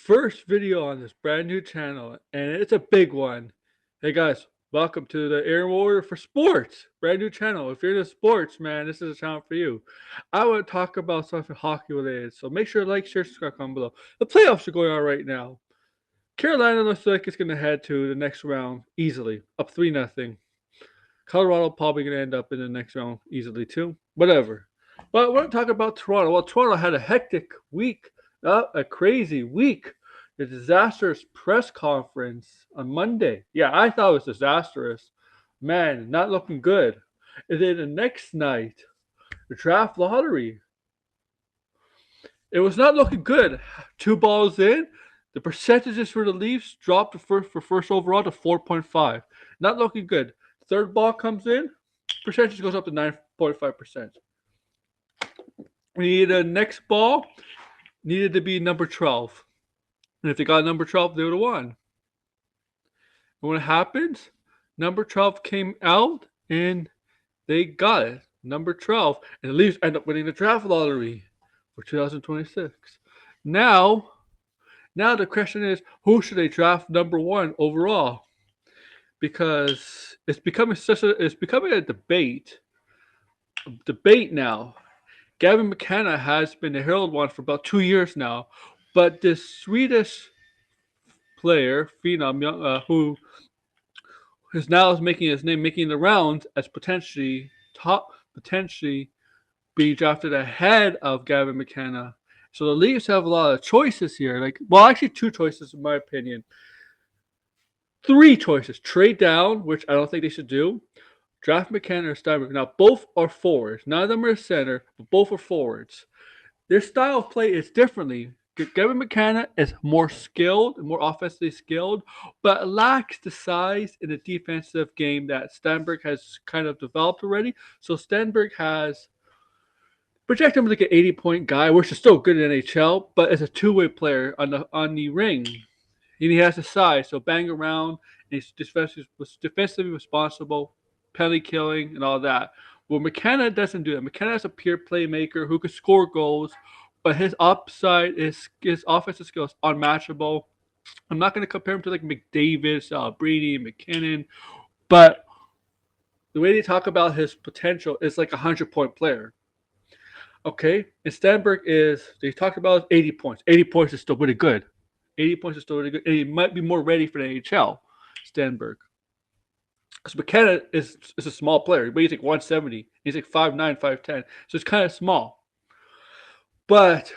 first video on this brand new channel, and it's a big one. Hey guys, welcome to the Air Warrior for Sports, brand new channel. If you're into sports, man, this is a channel for you. I want to talk about something hockey related, so make sure to like, share, subscribe, comment below. The playoffs are going on right now. Carolina looks like it's going to head to the next round easily, up 3-0. Colorado probably going to end up in the next round easily too. Whatever. But we're talking about Toronto. Well, Toronto had a hectic week, a crazy week. The disastrous press conference on Monday. Yeah, I thought it was disastrous. Man, not looking good. And then the next night, the draft lottery. It was not looking good. 2 balls in, the percentages for the Leafs dropped for first overall to 4.5. Not looking good. Third ball comes in, percentage goes up to 9.5%. We need a next ball, needed to be number 12. And if they got number 12, they would have won. And what happens? Number 12 came out and they got it. Number 12. And the Leafs end up winning the draft lottery for 2026. Now the question is, who should they draft number 1 overall? Because it's becoming a debate now. Gavin McKenna has been the herald one for about 2 years now, but this Swedish player, phenom, who is now making his name, making the rounds as potentially being drafted ahead of Gavin McKenna. So the Leafs have a lot of choices here. Actually 2 choices in my opinion. 3 choices. Trade down, which I don't think they should do. Draft McKenna or Steinberg. Now, both are forwards. None of them are center, but both are forwards. Their style of play is differently. Gavin McKenna is more skilled, more offensively skilled, but lacks the size in the defensive game that Steinberg has kind of developed already. So Steinberg has projected him like an 80-point guy, which is still good in NHL, but as a two-way player on the ring. And he has the size, so bang around, and he's defensively responsible, penalty killing, and all that. Well, McKenna doesn't do that. McKenna is a pure playmaker who could score goals, but his upside is his offensive skills unmatchable. I'm not going to compare him to like McDavid, Brady, McKinnon, but the way they talk about his potential is like a 100-point player. Okay, and Stanberg they talked about 80 points. 80 points is still really good. 80 points is still really good, and he might be more ready for the NHL, Stanberg. Because McKenna is a small player, but he's like 170. He's like 5'9", 5'10", so it's kind of small. But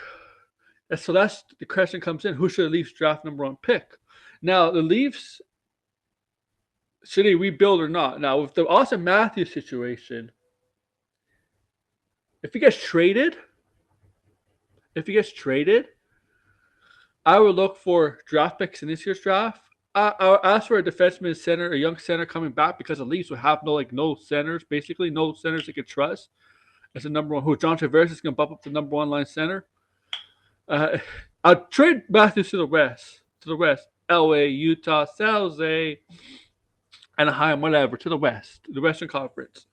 so that's the question comes in: who should the Leafs draft number 1 pick? Now the Leafs, should they rebuild or not? Now with the Austin Matthews situation, if he gets traded, I would look for draft picks in this year's draft. I ask for a defenseman center, a young center coming back, because the Leafs will have no centers, basically no centers they can trust. As a number 1, who John Tavares is going to bump up the number 1 line center. I'll trade Matthews to the West. LA, Utah, San Jose, Anaheim, whatever, to the West, the Western Conference.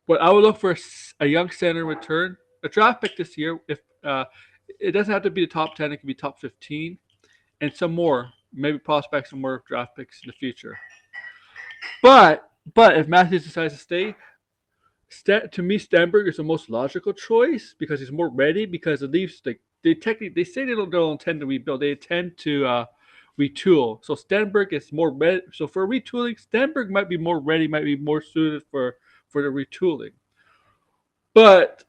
But I would look for a young center in return. A draft pick this year, if it doesn't have to be the top 10, it can be top 15. And some more, maybe prospects and more draft picks in the future. But if Matthews decides to stay, to me, Stenberg is the most logical choice because he's more ready. Because the Leafs, they say they don't intend to rebuild; they intend to retool. So Stenberg is more ready. So for retooling, Stenberg might be more ready, might be more suited for the retooling. But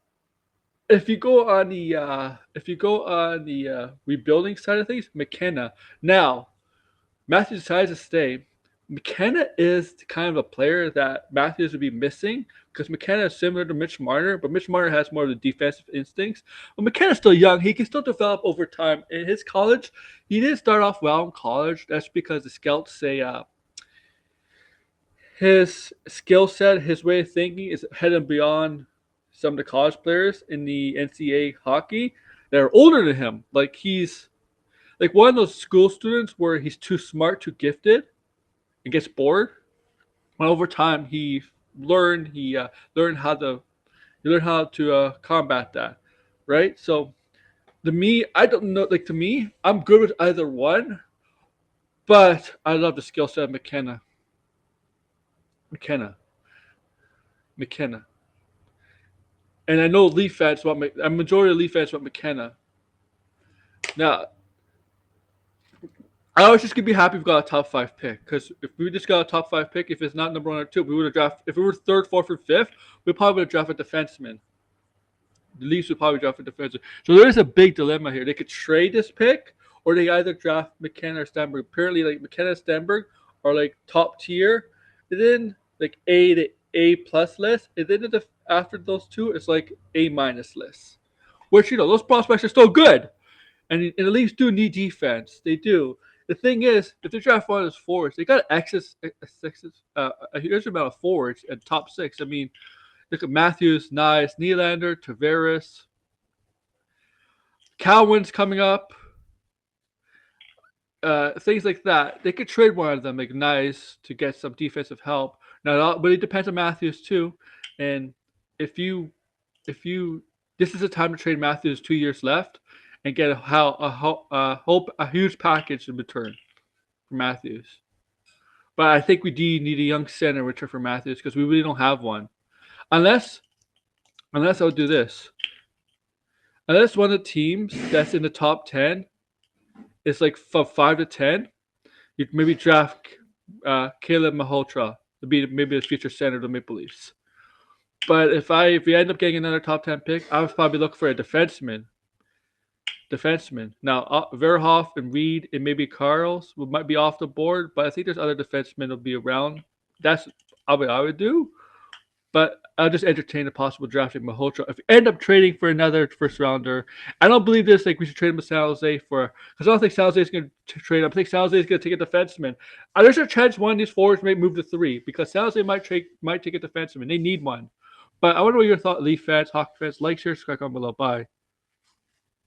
if you go on the rebuilding side of things, McKenna. Now, Matthews decides to stay. McKenna is kind of a player that Matthews would be missing because McKenna is similar to Mitch Marner, but Mitch Marner has more of the defensive instincts. But McKenna's still young. He can still develop over time. In his college, he didn't start off well in college. That's because the scouts say his skill set, his way of thinking is ahead and beyond some of the college players in the NCAA hockey that are older than him. Like he's like one of those school students where he's too smart, too gifted, and gets bored. And over time, he learned how to combat that, right? So To me, I don't know. Like to me, I'm good with either one, but I love the skill set of McKenna, McKenna. And I know Leaf fans want a majority of Leaf fans want McKenna. Now, I was just gonna be happy if we got a top five pick because if we just got a top five pick, if it's not number one or two, we would have drafted. If we were third, fourth, or fifth, we probably would have drafted a defenseman. The Leafs would probably draft a defenseman. So there is a big dilemma here. They could trade this pick, or they either draft McKenna or Stenberg. Apparently, like McKenna and Stenberg are like top tier, and then like A to A plus list, and then after those two, it's like A minus list. Which those prospects are still good. And the Leafs do need defense. They do. The thing is, if they draft one of those forwards, they got a huge amount of forwards at top six. I mean, look at Matthews, Nyes, Nylander, Tavares, Cowan's coming up. Things like that. They could trade one of them, like Nyes, to get some defensive help. Now, but it depends on Matthews too. And if you, this is the time to trade Matthews. 2 years left. And get a huge package in return for Matthews. But I think we do need a young center in return for Matthews because we really don't have one. Unless I'll do this. Unless one of the teams that's in the top 10 is like from 5 to 10, you'd maybe draft Caleb Malhotra to be maybe the future center of the Maple Leafs. But if we end up getting another top 10 pick, I would probably look for a defenseman. Now, Verhoff and Reed and maybe Carls might be off the board, but I think there's other defensemen will be around. That's what I would do. But I'll just entertain the possible drafting Malhotra. If we end up trading for another first rounder, I don't believe this. Like we should trade him with San Jose because I don't think San Jose is going to trade him. I think San Jose is going to take a defenseman. There's a chance one of these forwards may move to 3 because San Jose might take a defenseman. They need one. But I wonder what your thought, Leaf fans, Hawk fans. Like, share, subscribe, comment below. Bye.